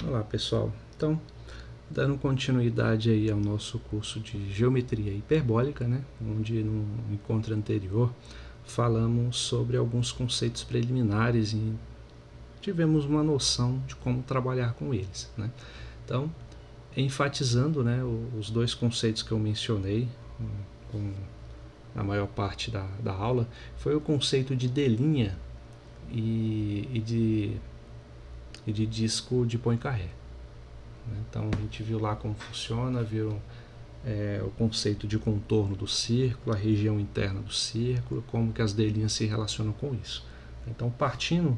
Olá pessoal, então dando continuidade aí ao nosso curso de Geometria Hiperbólica, né? Onde no encontro anterior falamos sobre alguns conceitos preliminares e tivemos uma noção de como trabalhar com eles, né? Então, enfatizando, né, os dois conceitos que eu mencionei na maior parte da aula, foi o conceito de D' e de disco de Poincaré. Então a gente viu lá como funciona, viu o conceito de contorno do círculo, a região interna do círculo, como que as D' se relacionam com isso. Então, partindo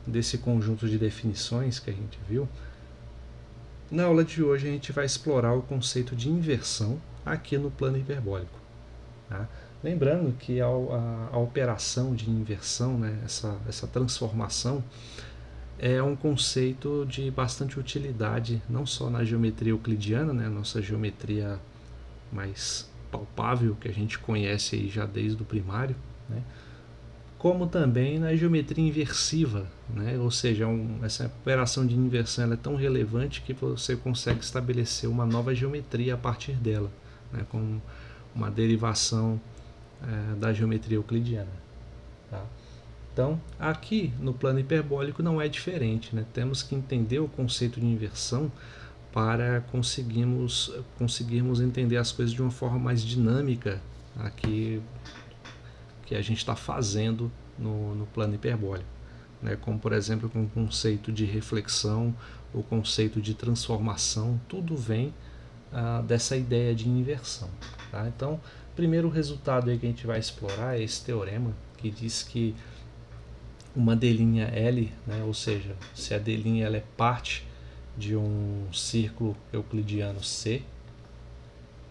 desse conjunto de definições que a gente viu, na aula de hoje a gente vai explorar o conceito de inversão aqui no plano hiperbólico. Tá? Lembrando que a operação de inversão, né, essa transformação, é um conceito de bastante utilidade, não só na geometria euclidiana, né, nossa geometria mais palpável, que a gente conhece aí já desde o primário, né, como também na geometria inversiva, né, ou seja, essa operação de inversão ela é tão relevante que você consegue estabelecer uma nova geometria a partir dela, né, com uma derivação da geometria euclidiana. Tá? Então, aqui no plano hiperbólico não é diferente, né? Temos que entender o conceito de inversão para conseguirmos entender as coisas de uma forma mais dinâmica aqui que a gente está fazendo no plano hiperbólico, né? Como por exemplo com o conceito de reflexão, o conceito de transformação, tudo vem dessa ideia de inversão. Tá? Então, primeiro resultado aí que a gente vai explorar é esse teorema que diz que uma D' L, né, ou seja, se a D' ela é parte de um círculo euclidiano C,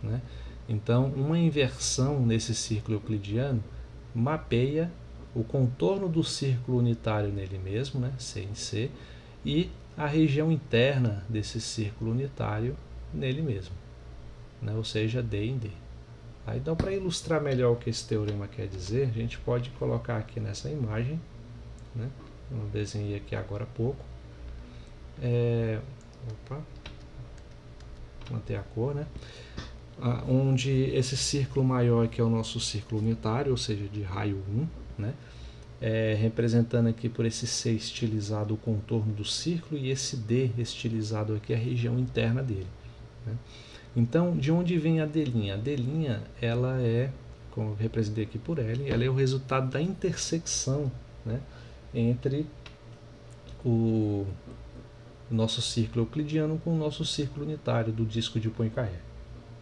né, então uma inversão nesse círculo euclidiano mapeia o contorno do círculo unitário nele mesmo, né, C em C, e a região interna desse círculo unitário nele mesmo, né, ou seja, D em D. Então, para ilustrar melhor o que esse teorema quer dizer, a gente pode colocar aqui nessa imagem, né? Eu desenhei aqui agora há pouco. Manter a cor, né? Onde esse círculo maior que é o nosso círculo unitário, ou seja, de raio 1, né? Representando aqui por esse C estilizado o contorno do círculo e esse D estilizado aqui a região interna dele, né? Então, de onde vem a D'? A D' ela é, como eu representei aqui por L, ela é o resultado da intersecção, né, entre o nosso círculo euclidiano com o nosso círculo unitário do disco de Poincaré.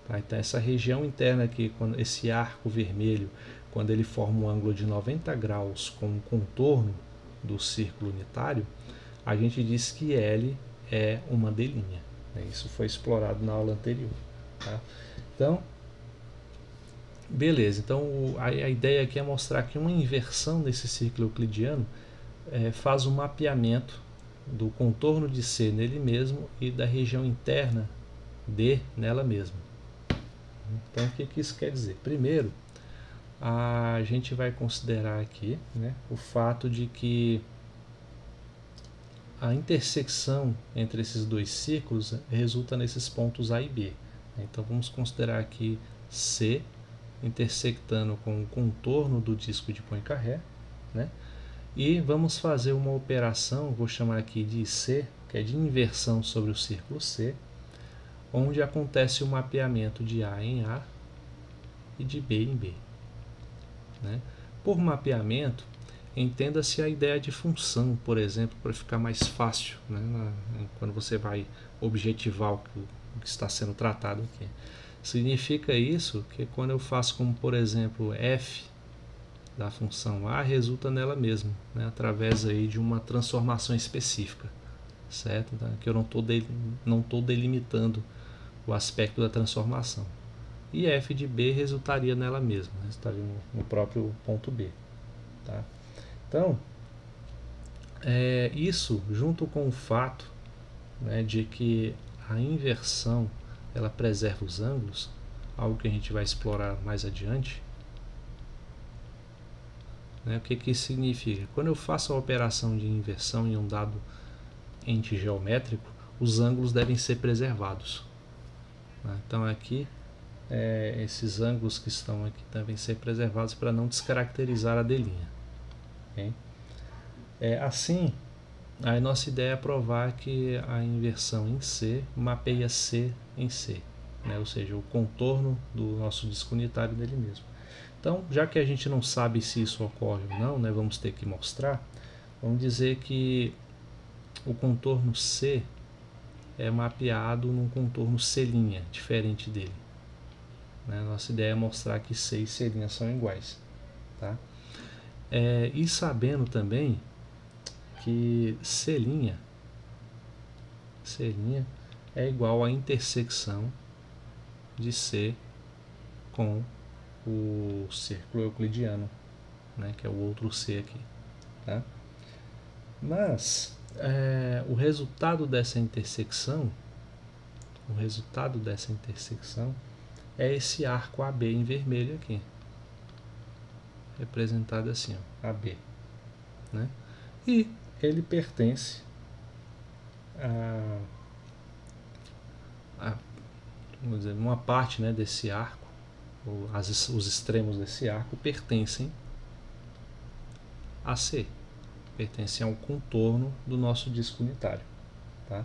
Tá? Então, essa região interna aqui, esse arco vermelho, quando ele forma um ângulo de 90 graus com o contorno do círculo unitário, a gente diz que L é uma D'. Isso foi explorado na aula anterior. Tá? Então, beleza. Então, a ideia aqui é mostrar que uma inversão desse círculo euclidiano faz um mapeamento do contorno de C nele mesmo e da região interna D nela mesma. Então, o que isso quer dizer? Primeiro, a gente vai considerar aqui, né, o fato de que a intersecção entre esses dois círculos resulta nesses pontos A e B. Então vamos considerar aqui C intersectando com o contorno do disco de Poincaré, né? E vamos fazer uma operação, vou chamar aqui de C, que é de inversão sobre o círculo C, onde acontece o mapeamento de A em A e de B em B, né? Por mapeamento, entenda-se a ideia de função, por exemplo, para ficar mais fácil, né, quando você vai objetivar o que está sendo tratado aqui. Significa isso que quando eu faço como, por exemplo, f da função a, resulta nela mesma, né, através aí de uma transformação específica, certo? Então, que eu não estou delimitando o aspecto da transformação. E f de b resultaria nela mesma, resultaria no próprio ponto B. Tá? Então, isso junto com o fato, né, de que a inversão ela preserva os ângulos, algo que a gente vai explorar mais adiante, né, o que isso significa? Quando eu faço a operação de inversão em um dado ente geométrico, os ângulos devem ser preservados. Então aqui, esses ângulos que estão aqui devem ser preservados para não descaracterizar a D'. Okay? Assim, a nossa ideia é provar que a inversão em C mapeia C em C, né? Ou seja, o contorno do nosso disco unitário dele mesmo. Então, já que a gente não sabe se isso ocorre ou não, né, vamos ter que mostrar. Vamos dizer que o contorno C é mapeado num contorno C', diferente dele. Né? Nossa ideia é mostrar que C e C' são iguais. Tá? E sabendo também que C' é igual à intersecção de C com o círculo euclidiano, né, que é o outro C aqui. Tá? Mas o resultado dessa intersecção é esse arco AB em vermelho aqui, representado assim, ó, AB, né? E ele pertence vamos dizer, uma parte, né, desse arco, ou os extremos desse arco pertencem a C, pertencem ao contorno do nosso disco unitário. Tá?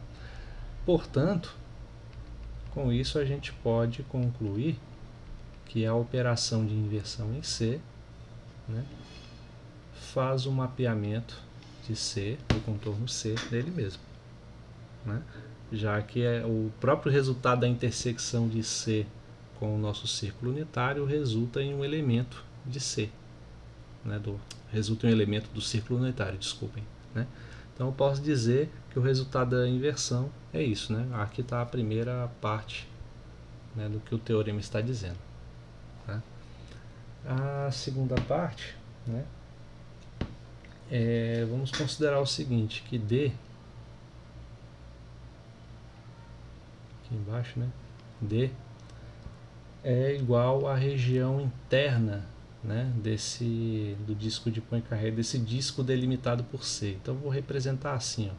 Portanto, com isso a gente pode concluir que a operação de inversão em C, né, faz o mapeamento de C, do contorno C, dele mesmo. Né? Já que o próprio resultado da intersecção de C com o nosso círculo unitário resulta em um elemento de C. Né, resulta em um elemento do círculo unitário, desculpem. Né? Então eu posso dizer que o resultado da inversão é isso. Né? Aqui está a primeira parte, né, do que o teorema está dizendo. Tá? A segunda parte, né, vamos considerar o seguinte, que D, aqui embaixo, né, D é igual à região interna, né, do disco de Poincaré, desse disco delimitado por C. Então eu vou representar assim, ó,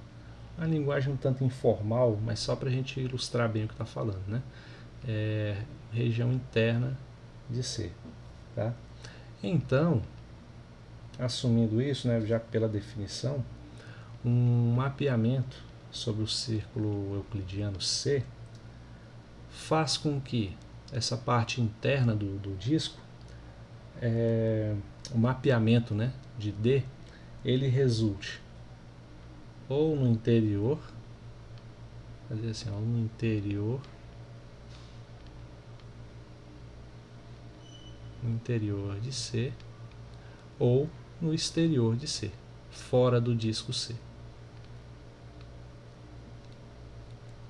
uma linguagem um tanto informal, mas só para a gente ilustrar bem o que está falando, né? Região interna de C. Tá? Então, assumindo isso, né, já pela definição, um mapeamento sobre o círculo euclidiano C faz com que essa parte interna do disco, o mapeamento, né, de D, ele resulte ou no interior, fazer assim, ó, no interior de C, ou no exterior de C, fora do disco C.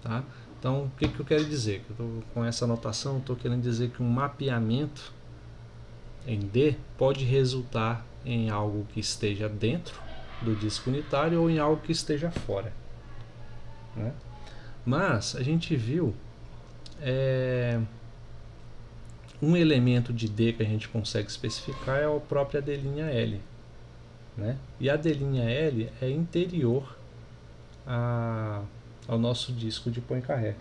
Tá? Então, o que eu quero dizer? Com essa anotação, eu estou querendo dizer que um mapeamento em D pode resultar em algo que esteja dentro do disco unitário ou em algo que esteja fora. Né? Mas a gente viu um elemento de D que a gente consegue especificar é a própria D'L. Né? E a D'L é interior ao nosso disco de Poincaré.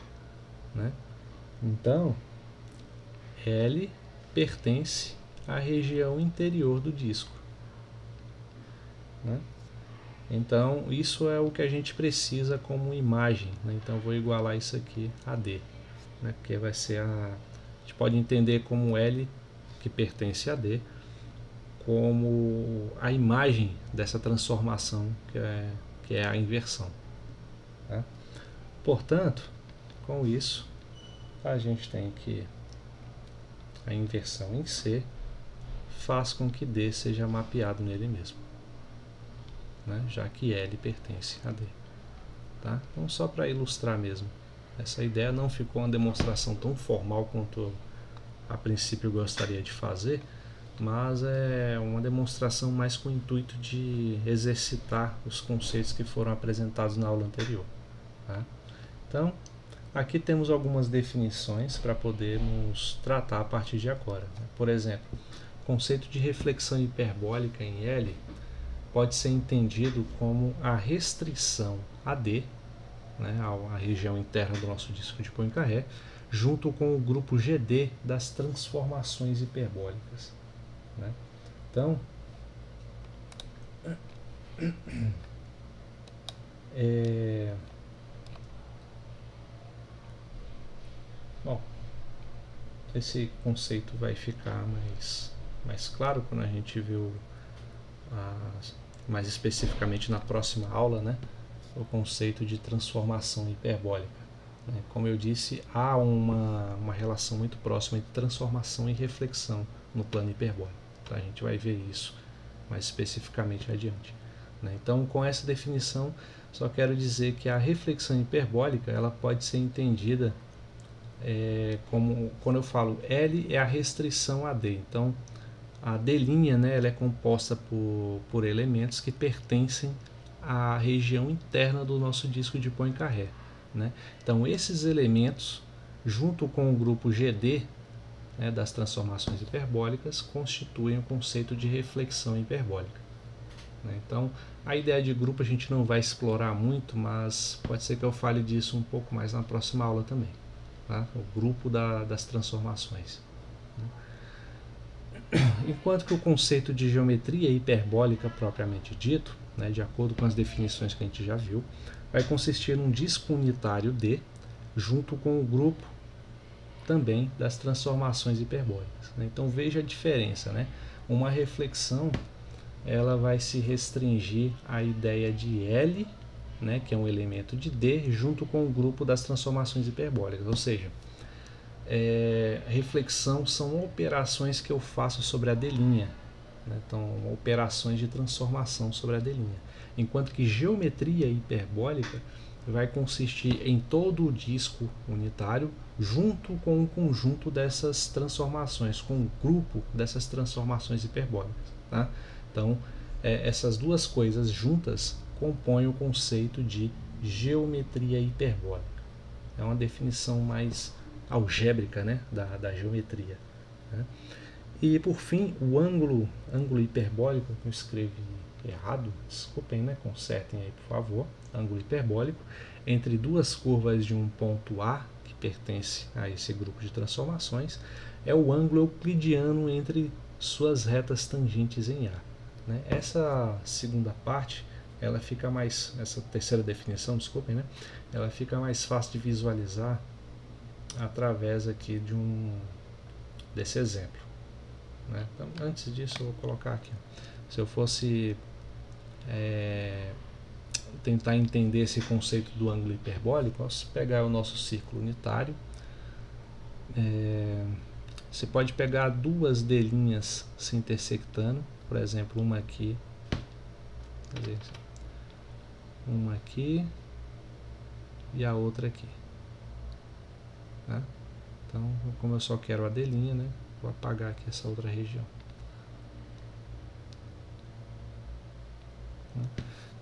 Né? Então, L pertence à região interior do disco. Né? Então, isso é o que a gente precisa como imagem. Né? Então, eu vou igualar isso aqui a D. Né? Porque vai ser a gente pode entender como L, que pertence a D, como a imagem dessa transformação que é a inversão. Tá? Portanto, com isso, a gente tem que a inversão em C faz com que D seja mapeado nele mesmo, né? Já que L pertence a D. Tá? Então, só para ilustrar mesmo. Essa ideia não ficou uma demonstração tão formal quanto a princípio eu gostaria de fazer, mas é uma demonstração mais com o intuito de exercitar os conceitos que foram apresentados na aula anterior. Tá? Então, aqui temos algumas definições para podermos tratar a partir de agora. Por exemplo, o conceito de reflexão hiperbólica em L pode ser entendido como a restrição a D né, a região interna do nosso disco de Poincaré, junto com o grupo GD das transformações hiperbólicas, né? Então, bom, esse conceito vai ficar mais claro quando a gente viu mais especificamente na próxima aula, né, o conceito de transformação hiperbólica. Como eu disse, há uma relação muito próxima entre transformação e reflexão no plano hiperbólico. Tá? A gente vai ver isso mais especificamente adiante. Então, com essa definição, só quero dizer que a reflexão hiperbólica ela pode ser entendida como, quando eu falo L é a restrição a D. Então, a D', né, ela é composta por elementos que pertencem à região interna do nosso disco de Poincaré, né? Então, esses elementos, junto com o grupo GD, né, das transformações hiperbólicas, constituem o conceito de reflexão hiperbólica, né? Então, a ideia de grupo a gente não vai explorar muito, mas pode ser que eu fale disso um pouco mais na próxima aula também, tá? O grupo das transformações. Enquanto que o conceito de geometria hiperbólica propriamente dito, né, de acordo com as definições que a gente já viu, vai consistir num disco unitário D junto com o grupo também das transformações hiperbólicas, né? Então veja a diferença, né? Uma reflexão ela vai se restringir à ideia de L, né, que é um elemento de D, junto com o grupo das transformações hiperbólicas, ou seja, reflexão são operações que eu faço sobre a D', né? Então, operações de transformação sobre a D', enquanto que geometria hiperbólica vai consistir em todo o disco unitário junto com um conjunto dessas transformações, com um grupo dessas transformações hiperbólicas, tá? Então, essas duas coisas juntas compõem o conceito de geometria hiperbólica. É uma definição mais algébrica, né, da geometria, né? E por fim, o ângulo hiperbólico, que eu escrevi errado, desculpem, né, consertem aí por favor, ângulo hiperbólico entre duas curvas de um ponto A, que pertence a esse grupo de transformações, é o ângulo euclidiano entre suas retas tangentes em A, né? Essa segunda parte, ela fica mais, essa terceira definição, desculpem, né, ela fica mais fácil de visualizar através aqui desse exemplo, né? Então, antes disso eu vou colocar aqui, se eu fosse tentar entender esse conceito do ângulo hiperbólico, posso pegar o nosso círculo unitário, você pode pegar duas D' se intersectando, por exemplo, uma aqui e a outra aqui, tá? Então, como eu só quero a D', né, vou apagar aqui essa outra região.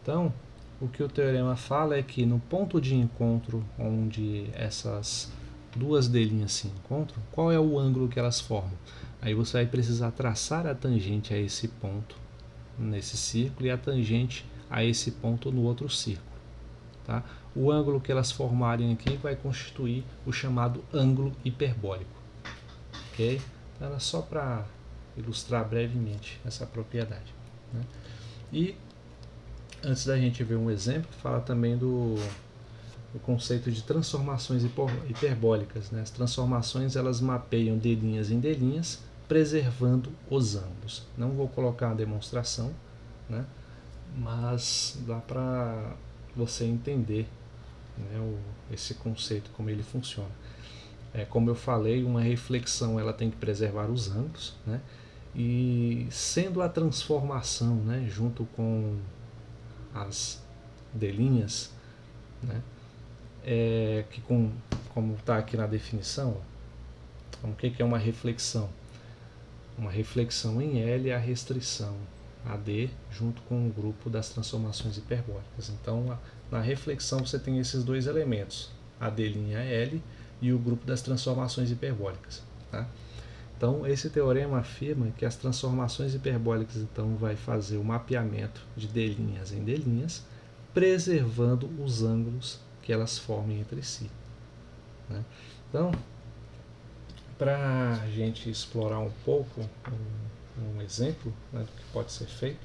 Então, o que o teorema fala é que no ponto de encontro onde essas duas D' se encontram, qual é o ângulo que elas formam? Aí você vai precisar traçar a tangente a esse ponto nesse círculo e a tangente a esse ponto no outro círculo, tá? O ângulo que elas formarem aqui vai constituir o chamado ângulo hiperbólico, ok? Então, era só para ilustrar brevemente essa propriedade, né? E antes da gente ver um exemplo, fala também do conceito de transformações hiperbólicas, né? As transformações elas mapeiam D' em D', preservando os ângulos. Não vou colocar uma demonstração, né? Mas dá para você entender, né, esse conceito, como ele funciona. Como eu falei, uma reflexão ela tem que preservar os ângulos, né? E sendo a transformação, né, junto com as D', né, que como está aqui na definição, o que é uma reflexão? Uma reflexão em L é a restrição AD junto com o grupo das transformações hiperbólicas. Então, na reflexão você tem esses dois elementos, a D'L e o grupo das transformações hiperbólicas, tá? Então, esse teorema afirma que as transformações hiperbólicas então vai fazer o mapeamento de D' em D', preservando os ângulos que que elas formem entre si, né? Então, para a gente explorar um pouco um exemplo, né, do que pode ser feito,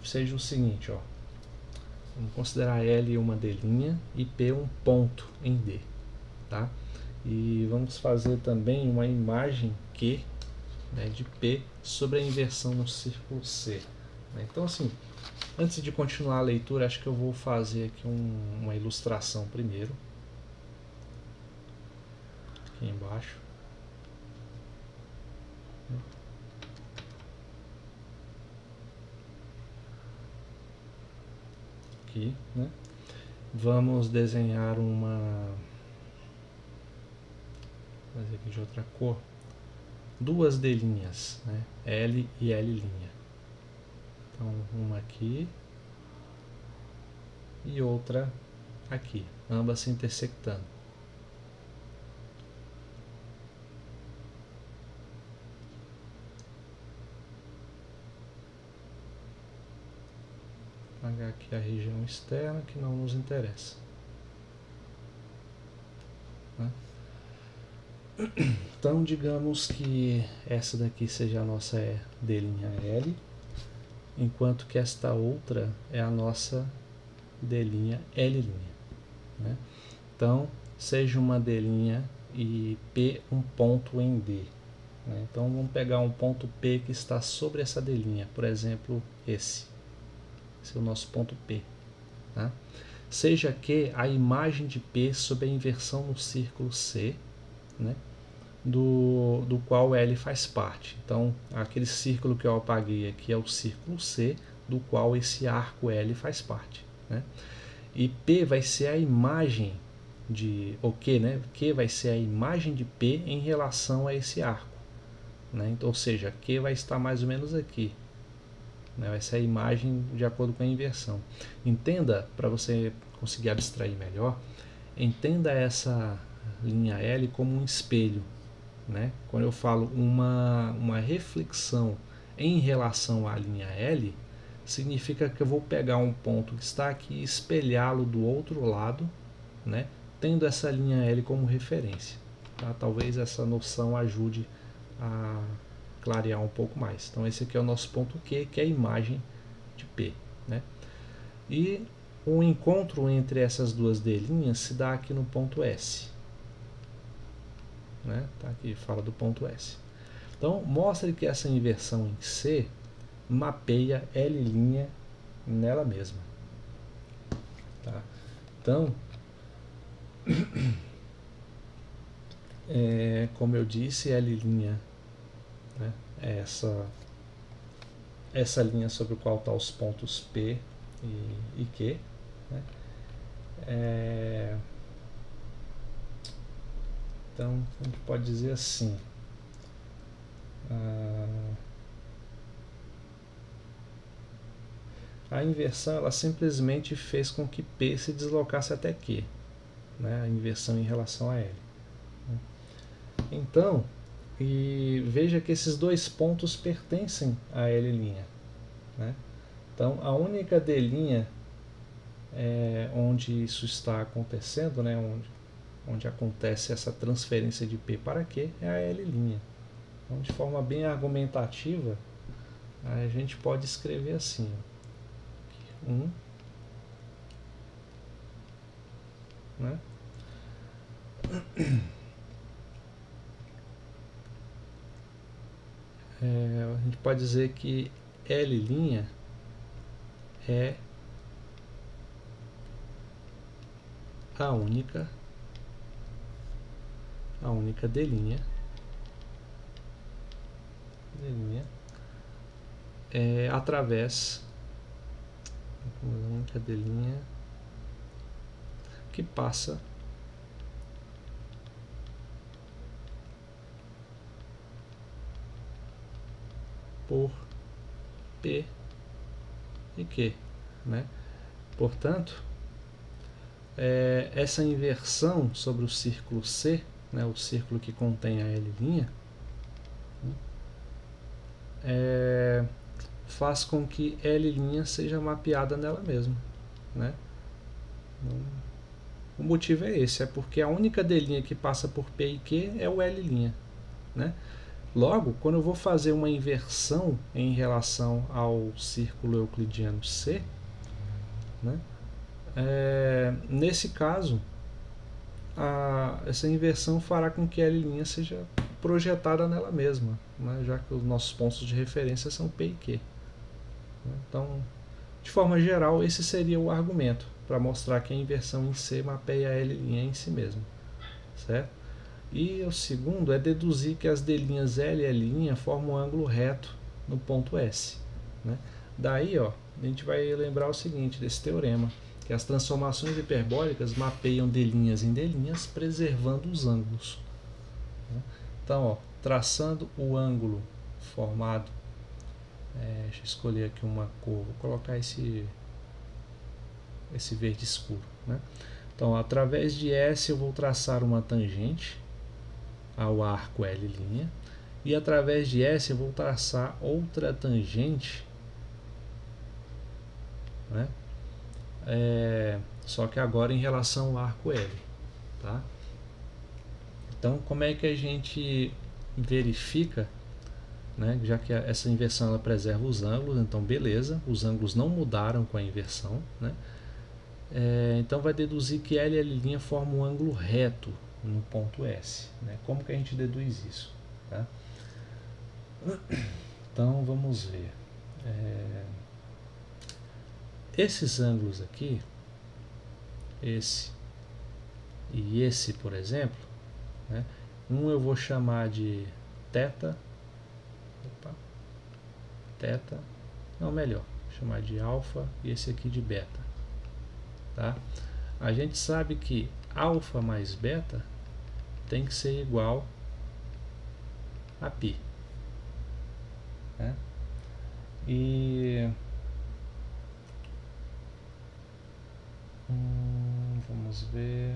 seja o seguinte, ó, vamos considerar L uma D' e P um ponto em D, tá? E vamos fazer também uma imagem Q, né, de P sobre a inversão no círculo C. Então, assim, antes de continuar a leitura, acho que eu vou fazer aqui uma ilustração primeiro, aqui embaixo. Aqui, né? Vamos desenhar fazer aqui de outra cor, duas D', né? L e L'. Então, uma aqui e outra aqui, ambas se intersectando. Vou apagar aqui a região externa que não nos interessa, né? Então, digamos que essa daqui seja a nossa D'L, enquanto que esta outra é a nossa D'L', né? Então, seja uma D'L e P um ponto em D, né? Então, vamos pegar um ponto P que está sobre essa D'L, por exemplo, esse é o nosso ponto P, tá? Seja que a imagem de P sobre a inversão no círculo C, né, do qual L faz parte. Então, aquele círculo que eu apaguei aqui é o círculo C, do qual esse arco L faz parte, né? E P vai ser a imagem de... o Q, né? Q vai ser a imagem de P em relação a esse arco, né? Então, ou seja, Q vai estar mais ou menos aqui, né? Vai ser a imagem de acordo com a inversão. Entenda, para você conseguir abstrair melhor, entenda essa linha L como um espelho, né? Quando eu falo uma reflexão em relação à linha L, significa que eu vou pegar um ponto que está aqui e espelhá-lo do outro lado, né? Tendo essa linha L como referência, tá? Talvez essa noção ajude a clarear um pouco mais. Então esse aqui é o nosso ponto Q, que é a imagem de P, né? E o encontro entre essas duas D' se dá aqui no ponto S, né? Tá aqui, fala do ponto S. Então, mostre que essa inversão em C mapeia L' nela mesma, tá? Então, como eu disse, L', né, é essa linha sobre o qual estão os pontos P e Q, né? Então, a gente pode dizer assim, a inversão ela simplesmente fez com que P se deslocasse até Q, né? A inversão em relação a L. Então, e veja que esses dois pontos pertencem a L', né? Então, a única D' onde isso está acontecendo, né? Onde acontece essa transferência de P para Q é a L'. Então, de forma bem argumentativa, a gente pode escrever assim, né? A gente pode dizer que L' é a única D' através a única D' que passa por P e Q, né? Portanto, essa inversão sobre o círculo C, né, o círculo que contém a L', faz com que L' seja mapeada nela mesma, né? O motivo é esse, é porque a única D' que passa por P e Q é o L', né? Logo, quando eu vou fazer uma inversão em relação ao círculo euclidiano C, né, nesse caso, essa inversão fará com que L' seja projetada nela mesma, né, já que os nossos pontos de referência são P e Q. Então, de forma geral, esse seria o argumento para mostrar que a inversão em C mapeia a L' em si mesma, certo? E o segundo é deduzir que as D' L e L' formam um ângulo reto no ponto S, né? Daí, ó, a gente vai lembrar o seguinte desse teorema, que as transformações hiperbólicas mapeiam D' em D', preservando os ângulos, né? Então, ó, traçando o ângulo formado, deixa eu escolher aqui uma cor, vou colocar esse verde escuro, né? Então, através de S eu vou traçar uma tangente ao arco L', e através de S eu vou traçar outra tangente, né? Só que agora em relação ao arco L, tá? Então, como é que a gente verifica, né? Já que essa inversão ela preserva os ângulos, então beleza, os ângulos não mudaram com a inversão, né? Então vai deduzir que L e L' formam um ângulo reto no ponto S, né? Como que a gente deduz isso, tá? Então vamos ver. Esses ângulos aqui, esse e esse, por exemplo, né? Um eu vou chamar de θ, não, melhor, vou chamar de alfa, e esse aqui de beta, tá? A gente sabe que alfa mais beta tem que ser igual a π, né? E vamos ver.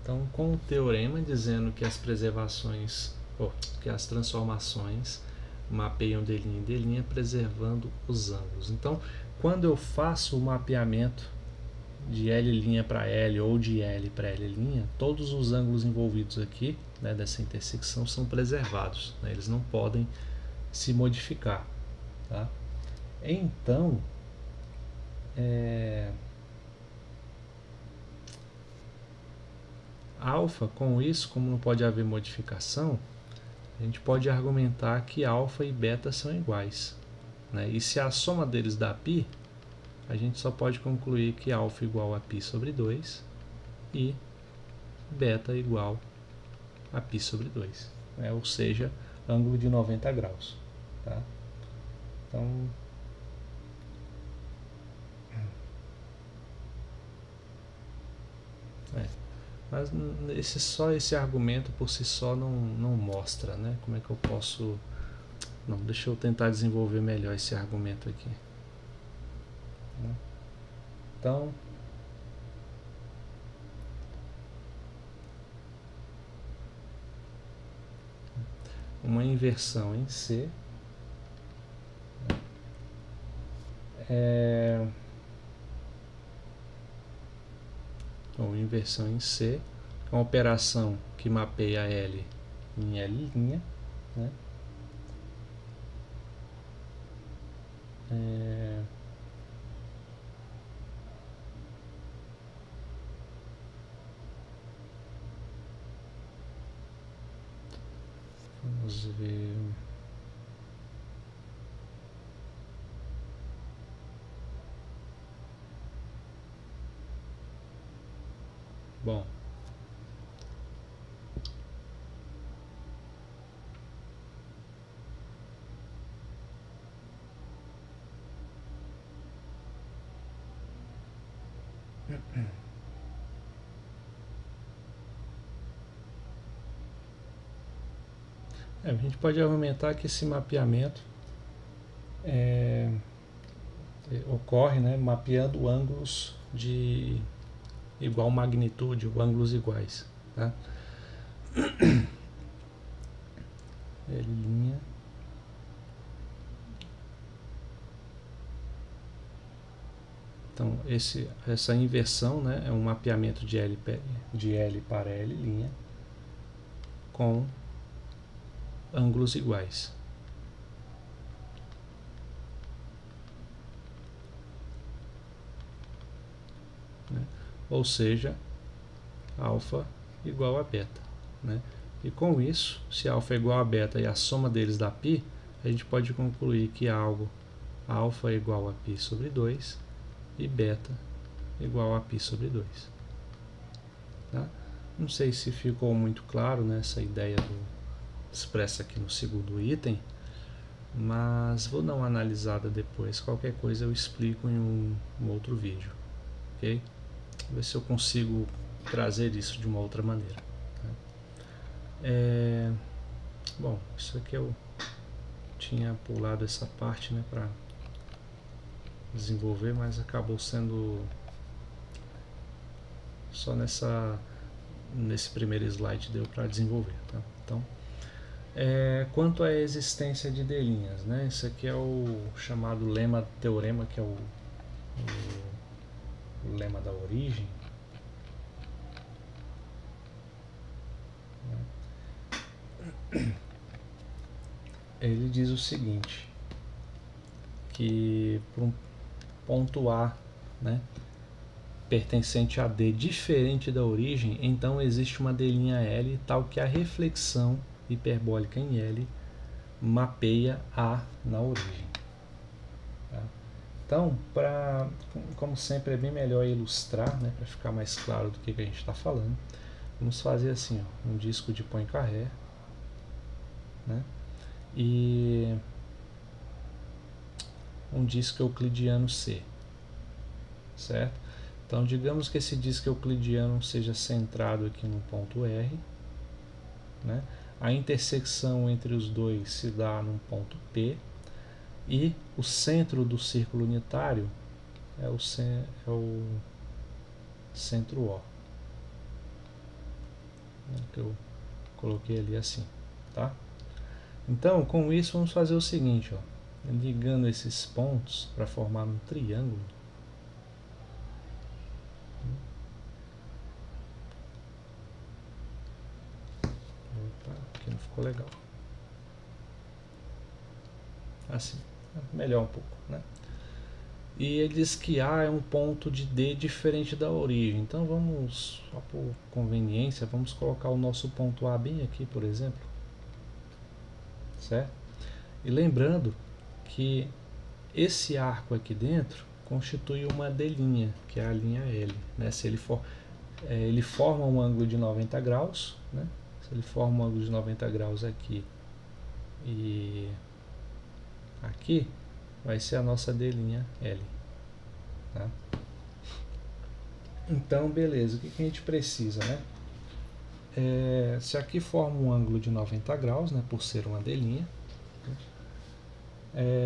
Então, com o teorema dizendo que as preservações, que as transformações mapeiam D' em D', preservando os ângulos. Então, quando eu faço o mapeamento de L' para L ou de L para L', todos os ângulos envolvidos aqui, né, dessa intersecção são preservados, né? Eles não podem se modificar, tá? Então, alfa, com isso, como não pode haver modificação, a gente pode argumentar que alfa e beta são iguais, né? E se a soma deles dá π, a gente só pode concluir que alfa igual a π sobre 2 e beta igual a π sobre 2, né? Ou seja, ângulo de 90 graus, tá? Então, mas só esse argumento por si só não mostra, né? Como é que eu posso... Não, deixa eu tentar desenvolver melhor esse argumento aqui. Então, uma inversão em C ou inversão em C, é uma operação que mapeia L em L', né? Vamos ver. Bom, a gente pode argumentar que esse mapeamento ocorre, né, mapeando ângulos de igual magnitude, ou ângulos iguais, tá? L', Então, essa inversão, né, é um mapeamento de L para L' com ângulos iguais. Né? Ou seja, alfa igual a beta. Né? E com isso, se alfa é igual a beta e a soma deles dá π, a gente pode concluir que alfa é igual a π sobre 2 e beta igual a π sobre 2. Tá? Não sei se ficou muito claro, né, essa ideia expressa aqui no segundo item, mas vou dar uma analisada depois. Qualquer coisa eu explico em um outro vídeo. Ok? Vou ver se eu consigo trazer isso de uma outra maneira. Tá? Bom, isso aqui eu tinha pulado essa parte, né, para desenvolver, mas acabou sendo só nesse primeiro slide deu para desenvolver. Tá? Então, quanto à existência de D', né, esse aqui é o chamado teorema, que é o lema da origem. Ele diz o seguinte, que para um ponto A, né, pertencente a D diferente da origem, então existe uma D' L tal que a reflexão hiperbólica em L mapeia A na origem. Tá? Então, como sempre é bem melhor ilustrar, né, para ficar mais claro do que a gente está falando, vamos fazer assim, ó, um disco de Poincaré, né, e um disco euclidiano C, certo? Então, digamos que esse disco euclidiano seja centrado aqui no ponto R, né? A intersecção entre os dois se dá num ponto P, e o centro do círculo unitário é o centro O, né? Que eu coloquei ali assim, tá? Então, com isso, vamos fazer o seguinte, ó, ligando esses pontos para formar um triângulo. Opa, aqui não ficou legal. Assim, melhor um pouco, né? E ele diz que A é um ponto de D diferente da origem. Então vamos, só por conveniência, vamos colocar o nosso ponto A bem aqui, por exemplo. Certo? E lembrando que esse arco aqui dentro constitui uma D', que é a linha L. Né? Se ele forma um ângulo de 90 graus, né? Se ele forma um ângulo de 90 graus aqui e aqui, vai ser a nossa D' L. Tá? Então, beleza, o que a gente precisa, né? Se aqui forma um ângulo de 90 graus, né, por ser uma D',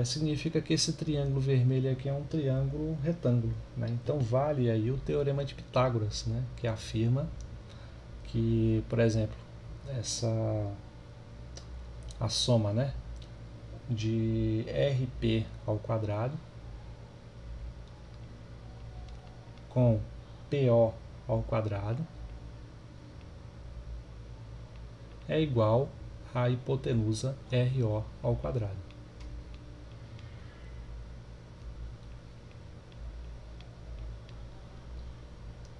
significa que esse triângulo vermelho aqui é um triângulo retângulo, né? Então vale aí o teorema de Pitágoras, né, que afirma que, por exemplo, a soma, né, de RP ao quadrado com PO ao quadrado é igual à hipotenusa RO ao quadrado.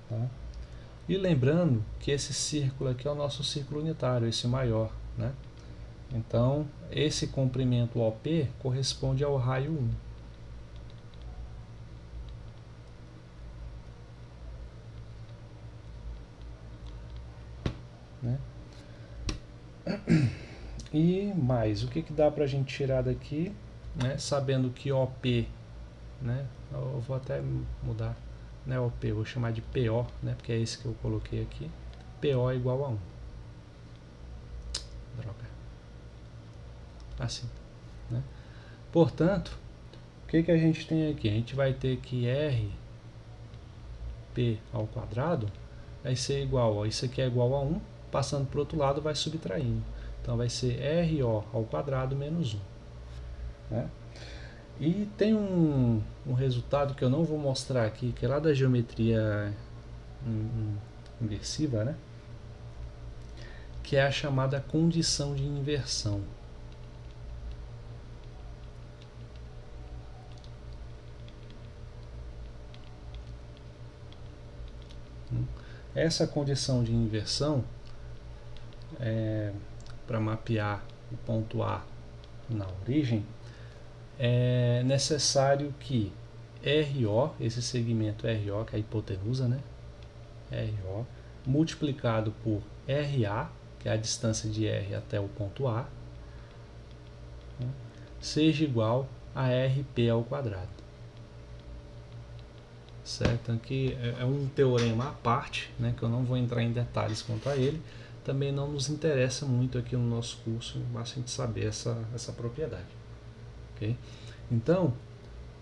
Tá? E lembrando que esse círculo aqui é o nosso círculo unitário, esse maior, né? Então, esse comprimento OP corresponde ao raio 1. Né? E mais, o que dá para a gente tirar daqui, né? Sabendo que OP, né? Eu vou até mudar, né? OP, vou chamar de PO, né? Porque é esse que eu coloquei aqui. PO é igual a 1. Droga. Assim, né? Portanto, o que a gente tem aqui? A gente vai ter que RP ao quadrado vai ser igual, ó, isso aqui é igual a 1, passando para o outro lado vai subtraindo. Então vai ser RO ao quadrado menos 1. Né? E tem um resultado que eu não vou mostrar aqui, que é lá da geometria inversiva, né? Que é a chamada condição de inversão. Essa condição de inversão, para mapear o ponto A na origem, é necessário que RO, esse segmento RO, que é a hipotenusa, né? RO, multiplicado por RA, que é a distância de R até o ponto A, né, seja igual a RP ao quadrado. Certo? Aqui é um teorema à parte, né, que eu não vou entrar em detalhes quanto a ele. Também não nos interessa muito aqui no nosso curso, basta a gente saber essa propriedade. Okay? Então,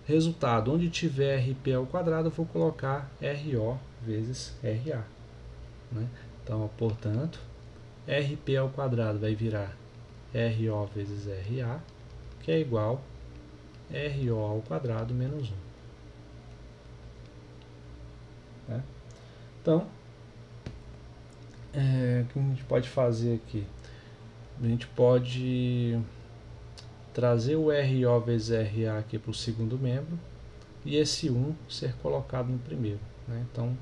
resultado, onde tiver RP ao quadrado, eu vou colocar RO vezes RA. Né? Então, portanto, RP ao quadrado vai virar RO vezes RA, que é igual a RO ao quadrado menos 1. Né? Então, o que a gente pode fazer aqui? A gente pode trazer o RO vezes RA aqui para o segundo membro e esse 1 ser colocado no primeiro. Né? Então,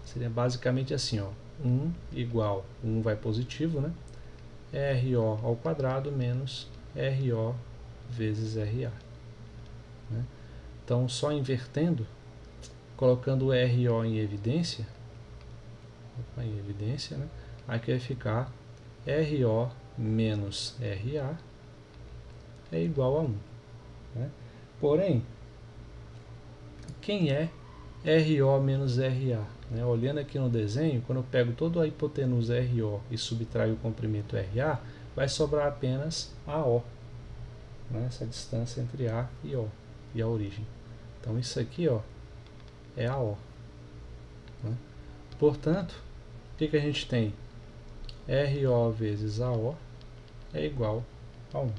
seria basicamente assim, ó, 1 igual, 1 vai positivo, né? RO ao quadrado menos RO vezes RA. Né? Então, só invertendo, colocando o RO em evidência, né? Aqui vai ficar RO menos RA é igual a 1. Né? Porém, quem é RO menos RA? Né? Olhando aqui no desenho, quando eu pego toda a hipotenusa RO e subtraio o comprimento RA, vai sobrar apenas AO. Né? Essa distância entre A e O, e a origem. Então isso aqui, ó, é AO. Né? Portanto, o que a gente tem? RO vezes AO é igual a 1.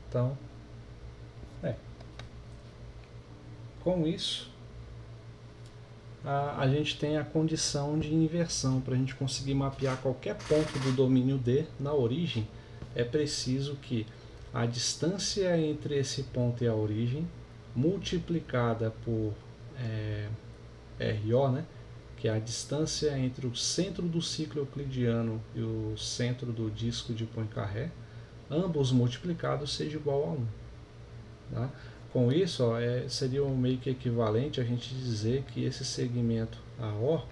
Então, com isso, a gente tem a condição de inversão. Para a gente conseguir mapear qualquer ponto do domínio D na origem, é preciso que a distância entre esse ponto e a origem, multiplicada por RO, né, que é a distância entre o centro do ciclo euclidiano e o centro do disco de Poincaré, ambos multiplicados seja igual a 1. Tá? Com isso, ó, seria meio que equivalente a gente dizer que esse segmento AO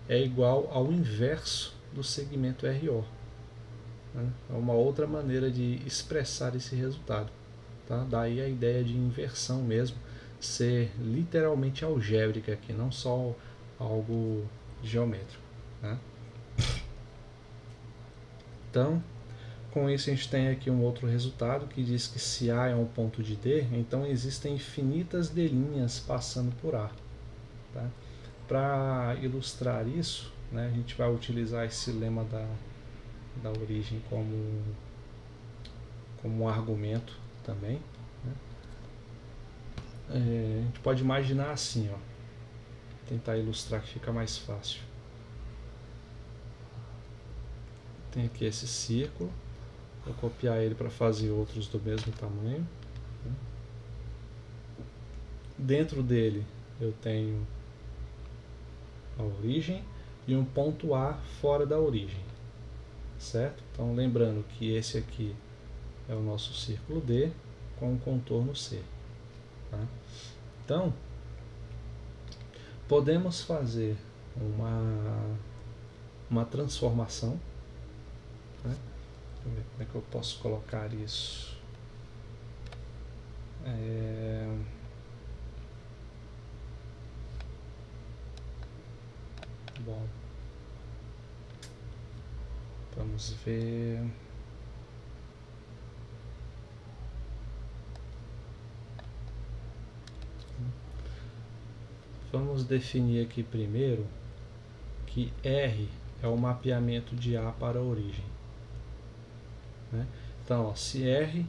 é igual ao inverso do segmento RO. Né? É uma outra maneira de expressar esse resultado. Tá? Daí a ideia de inversão mesmo, ser literalmente algébrica aqui, não só algo geométrico. Né? Então, com isso a gente tem aqui um outro resultado que diz que se A é um ponto de D, então existem infinitas D' passando por A. Tá? Para ilustrar isso, né, a gente vai utilizar esse lema da origem como um argumento também. Né? A gente pode imaginar assim, ó, tentar ilustrar que fica mais fácil. Tem aqui esse círculo. Vou copiar ele para fazer outros do mesmo tamanho. Dentro dele eu tenho a origem e um ponto A fora da origem. Certo? Então lembrando que esse aqui é o nosso círculo D com um contorno C. Tá? Então, podemos fazer uma transformação. Né? Deixa eu ver como é que eu posso colocar isso. Bom, vamos ver. Vamos definir aqui primeiro que R é o mapeamento de A para a origem, né? Então, ó, se R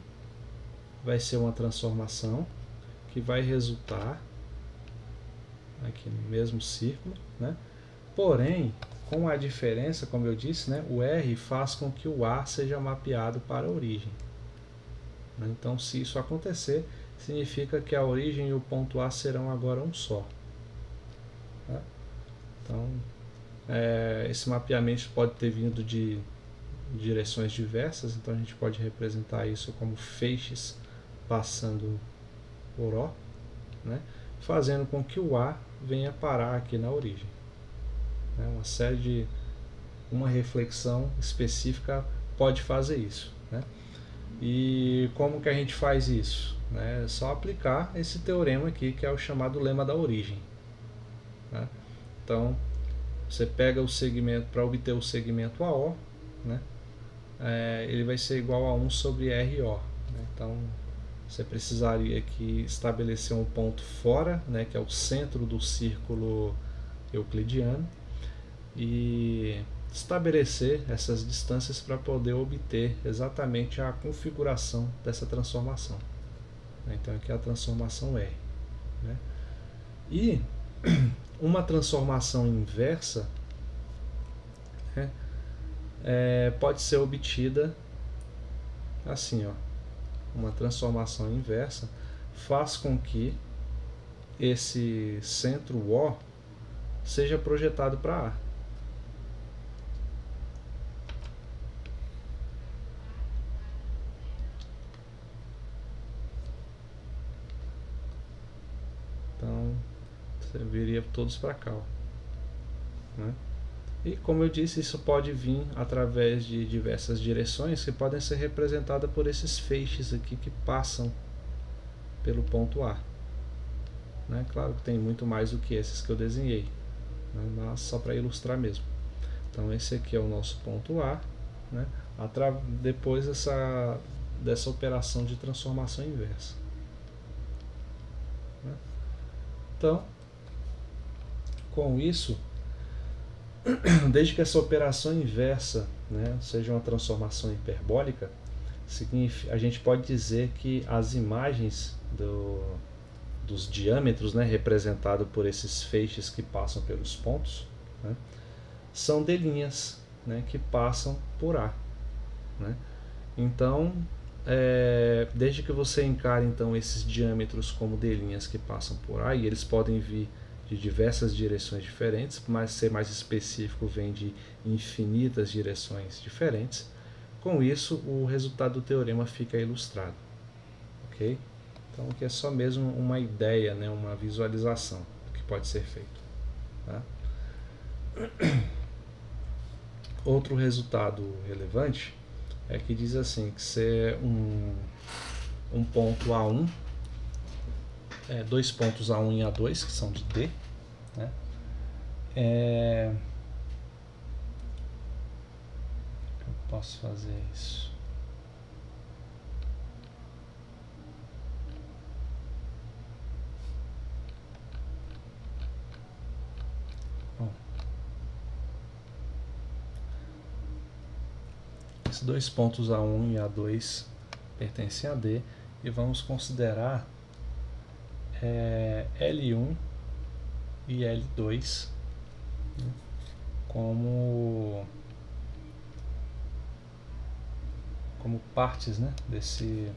vai ser uma transformação que vai resultar aqui no mesmo círculo, né? Porém, com a diferença, como eu disse, né, o R faz com que o A seja mapeado para a origem. Então, se isso acontecer, significa que a origem e o ponto A serão agora um só. Tá? Então, esse mapeamento pode ter vindo de direções diversas, então a gente pode representar isso como feixes passando por O, né? Fazendo com que o A venha parar aqui na origem. Uma reflexão específica pode fazer isso, né? E como que a gente faz isso? É só aplicar esse teorema aqui, que é o chamado lema da origem, né? Então, você pega o segmento, para obter o segmento AO, né? Ele vai ser igual a 1 sobre RO, né? Então, você precisaria aqui estabelecer um ponto fora, né, que é o centro do círculo euclidiano, e estabelecer essas distâncias para poder obter exatamente a configuração dessa transformação. Então aqui é a transformação R, né? E uma transformação inversa, né, pode ser obtida assim, ó. Uma transformação inversa faz com que esse centro O seja projetado para A. Então, você viria todos para cá, ó, né? E como eu disse, isso pode vir através de diversas direções que podem ser representadas por esses feixes aqui que passam pelo ponto A, né? Claro que tem muito mais do que esses que eu desenhei, né? Mas só para ilustrar mesmo. Então esse aqui é o nosso ponto A, né? Depois dessa operação de transformação inversa, né? Então, com isso, desde que essa operação inversa, né, seja uma transformação hiperbólica, a gente pode dizer que as imagens dos diâmetros, né, representados por esses feixes que passam pelos pontos, né, são de linhas, né, que passam por A, né? Então, desde que você encare então esses diâmetros como de linhas que passam por A, e eles podem vir de diversas direções diferentes, mas ser mais específico, vem de infinitas direções diferentes. Com isso, o resultado do teorema fica ilustrado, ok? Então aqui é só mesmo uma ideia, né, uma visualização do que pode ser feito, tá? Outro resultado relevante é que diz assim, que se é um ponto A1, dois pontos A1 e A2, que são de D, né? Eu posso fazer isso. Bom, esses dois pontos A1 e A2 pertencem a D, e vamos considerar L1 e L2, né, como partes, né, desse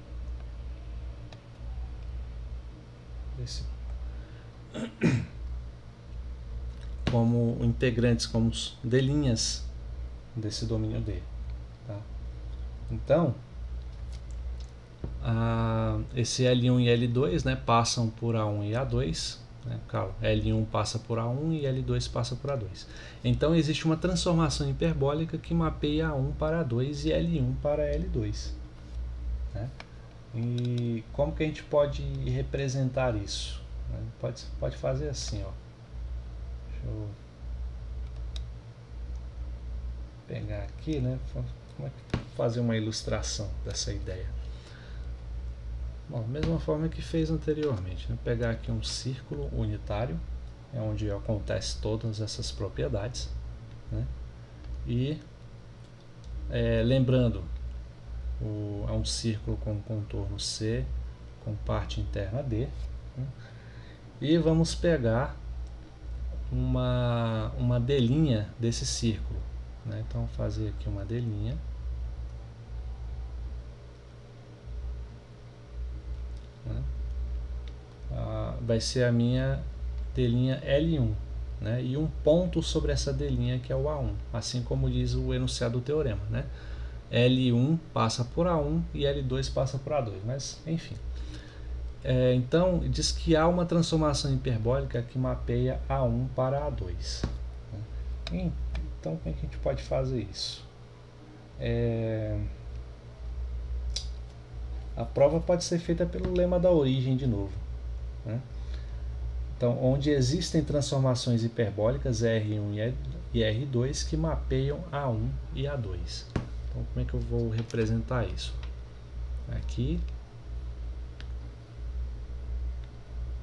como integrantes, como delinhas desse domínio D, tá? Então, esse L1 e L2, né, passam por A1 e A2, né? Claro, L1 passa por A1 e L2 passa por A2. Então existe uma transformação hiperbólica que mapeia A1 para A2 e L1 para L2, né? E como que a gente pode representar isso? Pode fazer assim, ó. Deixa eu pegar aqui, né? Como é que fazer uma ilustração dessa ideia? Bom, da mesma forma que fez anteriormente, né? Pegar aqui um círculo unitário, onde acontece todas essas propriedades, né? E lembrando, é um círculo com contorno C, com parte interna D, né? E vamos pegar uma delinha desse círculo, né? Então fazer aqui uma delinha, né? Vai ser a minha delinha L1, né? E um ponto sobre essa delinha que é o A1, assim como diz o enunciado do teorema, né? L1 passa por A1 e L2 passa por A2, mas enfim. Então diz que há uma transformação hiperbólica que mapeia A1 para A2. Então como é que a gente pode fazer isso? A prova pode ser feita pelo lema da origem de novo, né? Então, onde existem transformações hiperbólicas R1 e R2 que mapeiam A1 e A2. Então, como é que eu vou representar isso? Aqui,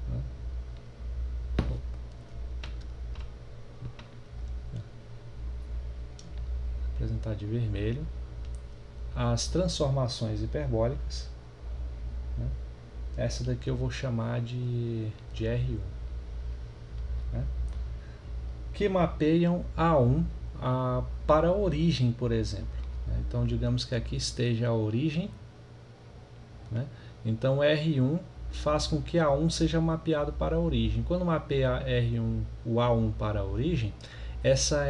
né? Representar de vermelho as transformações hiperbólicas, né? Essa daqui eu vou chamar de R1, né? Que mapeiam A1 para a origem, por exemplo. Então, digamos que aqui esteja a origem, né? Então, R1 faz com que A1 seja mapeado para a origem. Quando mapeia R1, o A1 para a origem, essa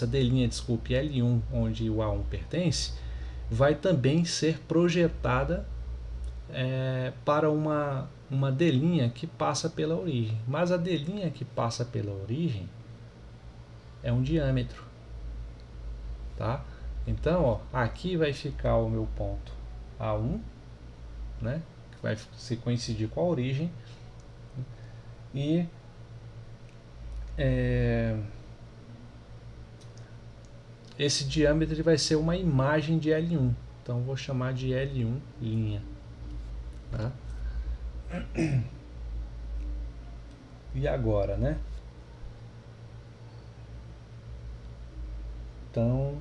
D', desculpe, L1, onde o A1 pertence, vai também ser projetada para uma D' que passa pela origem. Mas a D' que passa pela origem é um diâmetro, tá? Então, ó, aqui vai ficar o meu ponto A1, né? Que vai se coincidir com a origem. E esse diâmetro vai ser uma imagem de L1. Então, vou chamar de L1'. Tá? E agora, né? Então,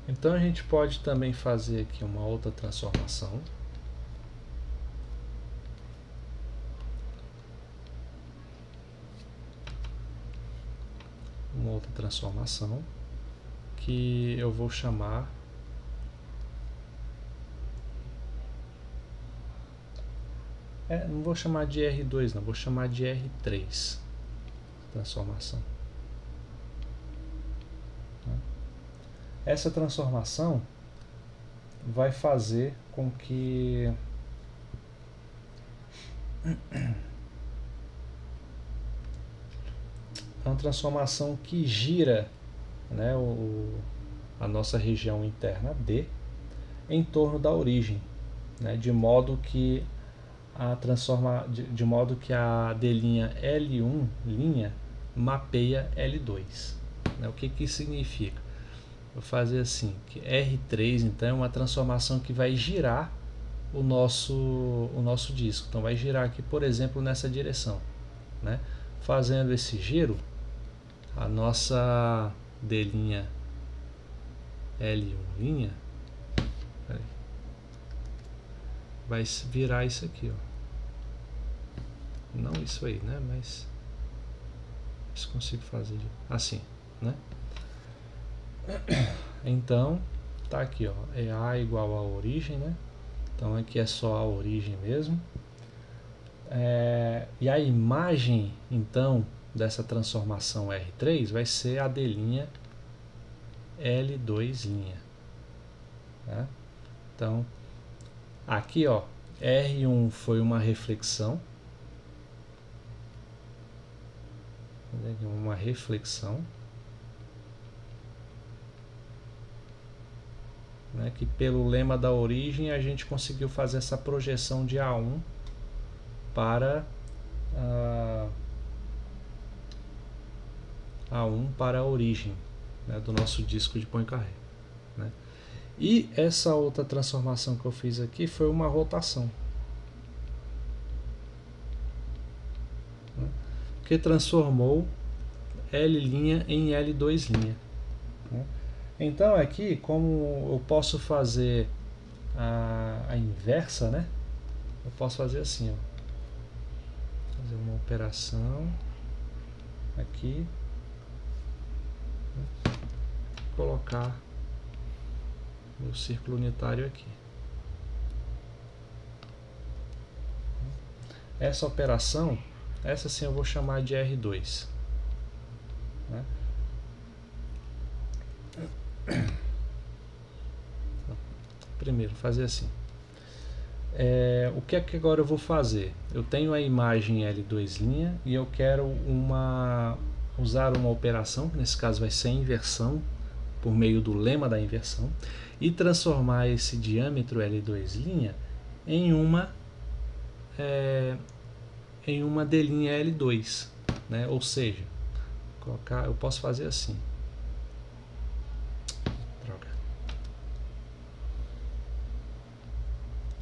então a gente pode também fazer aqui uma outra transformação. Uma outra transformação que eu vou chamar não vou chamar de R2 não, vou chamar de R3 transformação. Essa transformação vai fazer com que é uma transformação que gira, né, a nossa região interna D em torno da origem, né, de modo que a D' L1' mapeia L2. Né? O que isso significa? Vou fazer assim, que R3 então é uma transformação que vai girar o nosso disco. Então vai girar aqui, por exemplo, nessa direção, né? Fazendo esse giro, a nossa D' L1' vai virar isso aqui, ó. Não isso aí, né? Mas se consigo fazer assim, né? Então tá aqui, ó, é A igual a origem, né? Então aqui é só a origem mesmo. E a imagem então dessa transformação R3 vai ser a D' L2'. Tá? Então aqui, ó, R1 foi uma reflexão, né, que pelo lema da origem a gente conseguiu fazer essa projeção de A1 para A1 para a origem, né, do nosso disco de Poincaré, né? E essa outra transformação que eu fiz aqui foi uma rotação, né, que transformou L' em L2'. Né. Então aqui, como eu posso fazer a inversa, né, eu posso fazer assim, ó, fazer uma operação aqui, né, colocar meu círculo unitário aqui. Essa operação, essa sim eu vou chamar de R2. Né? Primeiro, fazer assim. O que é que agora eu vou fazer? Eu tenho a imagem L2' e eu quero usar uma operação, que nesse caso vai ser a inversão, por meio do lema da inversão, e transformar esse diâmetro L2' em uma D' L2, né? Ou seja, eu posso fazer assim. Droga.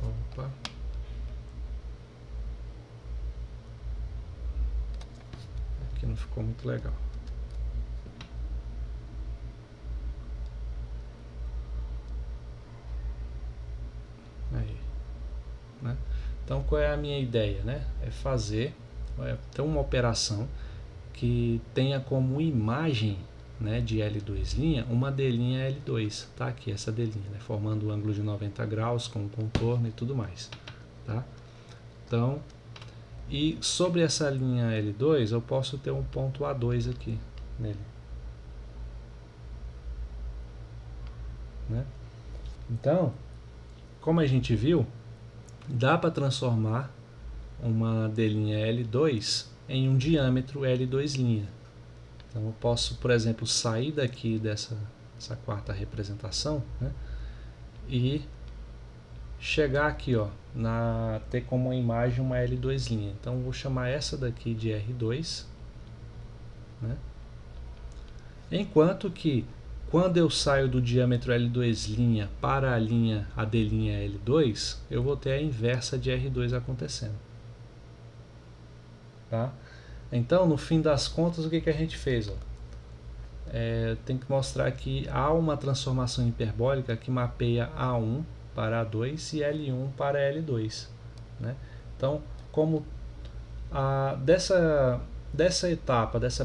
Opa. Aqui não ficou muito legal. Aí, né? Então qual é a minha ideia, né? É ter uma operação que tenha como imagem, né, de L2', uma D' L2, tá? Aqui essa D', né, formando o ângulo de 90 graus com o contorno e tudo mais, tá? Então, e sobre essa linha L2 eu posso ter um ponto A2 aqui nele, né? Então, como a gente viu, dá para transformar uma D' L2 em um diâmetro L2'. Então eu posso, por exemplo, sair daqui dessa quarta representação, né, e chegar aqui, ó, ter como imagem uma L2'. Então eu vou chamar essa daqui de R2, né, enquanto que quando eu saio do diâmetro L2' para a D' L2, eu vou ter a inversa de R2 acontecendo. Tá? Então, no fim das contas, o que a gente fez? Ó? Tem que mostrar que há uma transformação hiperbólica que mapeia A1 para A2 e L1 para L2. Né? Então, como dessa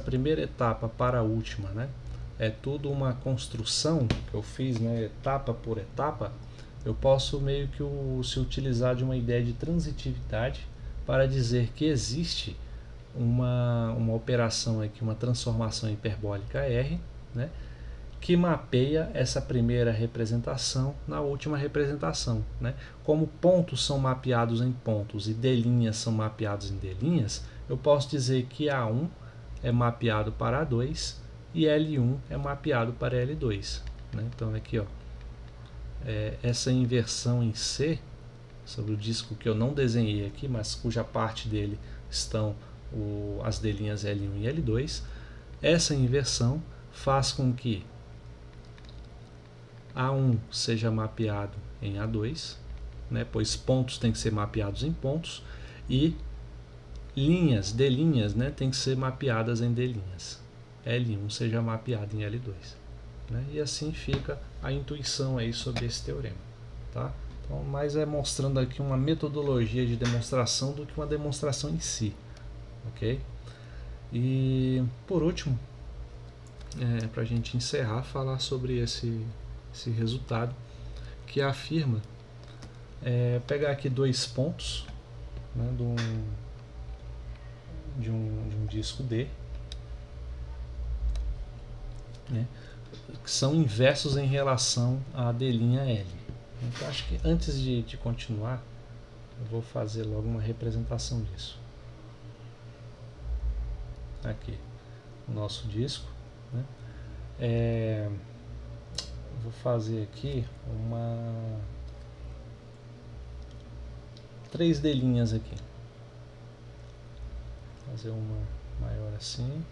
primeira etapa para a última, né, é tudo uma construção que eu fiz, né, etapa por etapa, eu posso meio que se utilizar de uma ideia de transitividade para dizer que existe uma operação aqui, uma transformação hiperbólica R, né, que mapeia essa primeira representação na última representação. Né? Como pontos são mapeados em pontos e D' são mapeados em D', eu posso dizer que A1 é mapeado para A2 e L1 é mapeado para L2. Né? Então aqui, ó, essa inversão em C, sobre o disco que eu não desenhei aqui, mas cuja parte dele estão as D' L1 e L2, essa inversão faz com que A1 seja mapeado em A2, né, pois pontos têm que ser mapeados em pontos, e D', né, tem que ser mapeadas em D'. L1 seja mapeado em L2. Né, e assim fica a intuição aí sobre esse teorema. Tá? Então, mais é mostrando aqui uma metodologia de demonstração do que uma demonstração em si. Ok? E por último, para a gente encerrar, falar sobre esse resultado que afirma pegar aqui dois pontos, né, de um disco D, né, que são inversos em relação à D' L. Então acho que antes de continuar, eu vou fazer logo uma representação disso. Aqui o nosso disco, né? Vou fazer aqui 3 D' aqui. Fazer uma maior assim.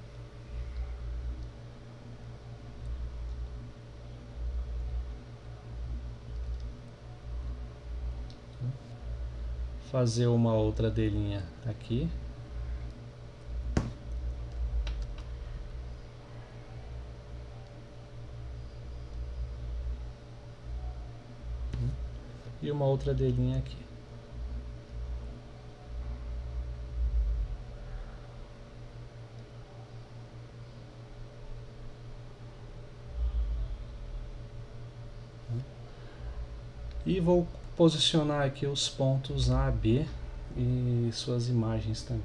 fazer uma outra delinha aqui. E uma outra delinha aqui. E vou posicionar aqui os pontos A, B e suas imagens também.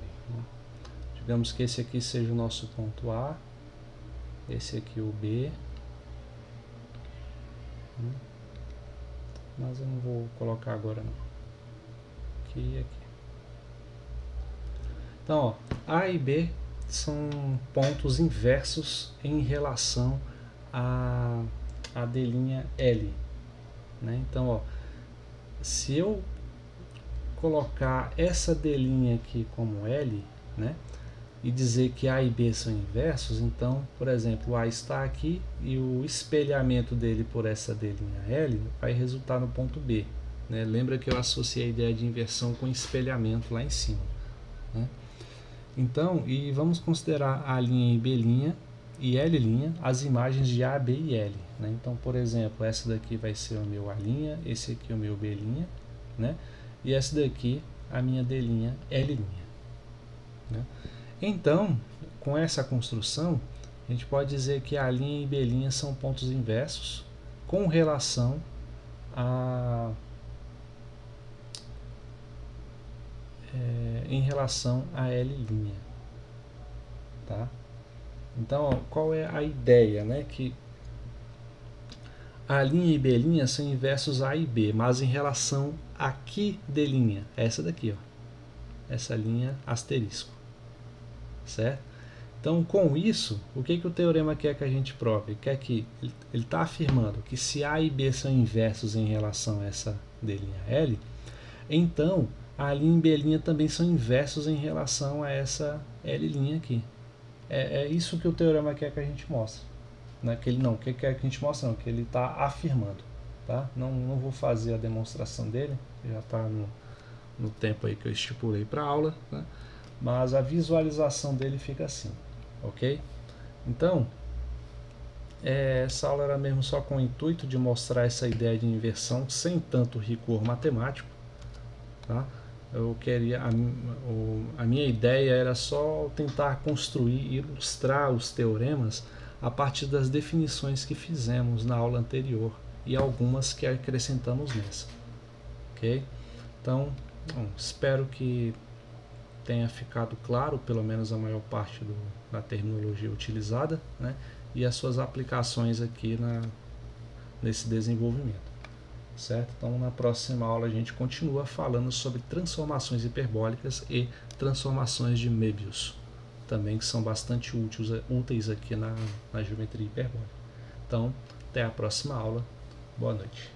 Digamos que esse aqui seja o nosso ponto A, esse aqui o B. Mas eu não vou colocar agora não. Aqui e aqui. Então, ó, A e B são pontos inversos em relação à delinha L. Né? Então, ó, se eu colocar essa delinha aqui como L, né, e dizer que A e B são inversos, então, por exemplo, o A está aqui e o espelhamento dele por essa delinha L vai resultar no ponto B. Né? Lembra que eu associei a ideia de inversão com espelhamento lá em cima. Né? Então, e vamos considerar A' e B' e L' as imagens de A, B e L. Né? Então, por exemplo, essa daqui vai ser o meu A', esse aqui o meu B', né? E essa daqui a minha D', L'. Né? Então, com essa construção, a gente pode dizer que A' e B' são pontos inversos com relação em relação a L'. Tá? Então, ó, qual é a ideia? Né? Que A' e B' são inversos A e B, mas em relação a que D'? Essa daqui, ó. Essa linha asterisco. Certo? Então, com isso, o que o teorema quer que a gente prove? Quer que ele está afirmando que se A e B são inversos em relação a essa D' L, então A' e B' também são inversos em relação a essa L' aqui. É isso que o teorema quer que a gente mostre. Não é que ele não quer que a gente mostre, não, que ele está afirmando. Tá? Não vou fazer a demonstração dele, já está no tempo aí que eu estipulei para a aula, né? Mas a visualização dele fica assim, ok? Então, essa aula era mesmo só com o intuito de mostrar essa ideia de inversão sem tanto rigor matemático, tá? Eu queria, a minha ideia era só tentar construir e ilustrar os teoremas a partir das definições que fizemos na aula anterior e algumas que acrescentamos nessa, ok? Então, espero que tenha ficado claro, pelo menos a maior parte da terminologia utilizada, né? E as suas aplicações aqui nesse desenvolvimento. Certo? Então, na próxima aula a gente continua falando sobre transformações hiperbólicas e transformações de Möbius, também que são bastante úteis aqui na geometria hiperbólica. Então, até a próxima aula. Boa noite.